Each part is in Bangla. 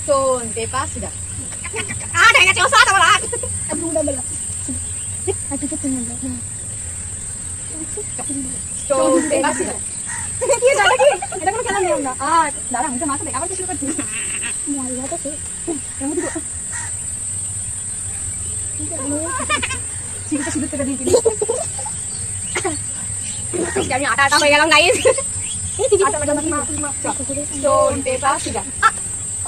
Stone paper caesar. হয়ে গেছে ও সাত আমার আট স্টোন পেপার সিজার। কি দাদা কি এটা কোনো খেলা নিয়ম না। আট দাঁড়া আমি তো মাথা দেখ আবার তো শুরু করছি সিঁড়িতে সিঁদুর থেকে দিয়ে আমি আটা আটা হয়ে গেলাম guys. Stone paper scissor.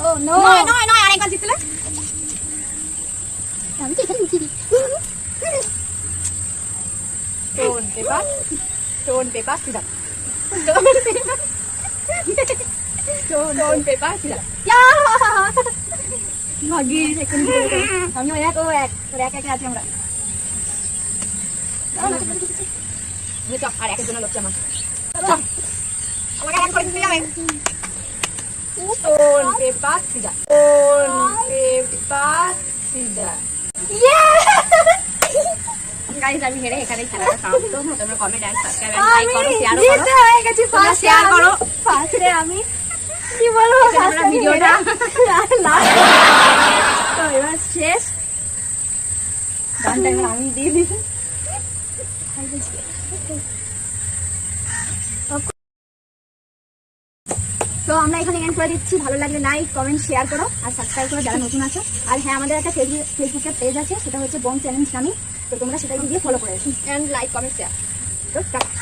Oh no নয় নয় নয় আরেকবার জিতলে। আমি তো এখানে লুকিয়ে দিই stone paper scissor. Stone paper scissor. ভাগিস এখানে আমিও এক ও এক তোর এক একে আছি আমরা চল আর একের জন্য লড়ছে আমার। আমাকে এক করে দিতে যাবে। Stone paper scissor. Stone paper scissor. Guys আমি হেরে এখানে খেলাটা সমাপ্ত। তোমরা comment and subscribe and like করো, শেয়ার করো। জিতে হয়ে গেছি ফার্স্ট শেয়ার করো। ফার্স্টে আমি কি বলবো আমরা ভিডিওটা লাস্ট তো এবার শেষ গানটা এবার আমি দিয়ে দিই তো আমরা এখানে এন্ড করে দিচ্ছি। ভালো লাগলে লাইক কমেন্ট শেয়ার করো আর সাবস্ক্রাইব করো যারা নতুন আছো। আর হ্যাঁ আমাদের একটা ফেসবুকের পেজ আছে, সেটা হচ্ছে বং চ্যালেঞ্জ নামে, তো তোমরা সেটাকে গিয়ে ফলো করে এসো এন্ড লাইক কমেন্ট শেয়ার। তো টাটা।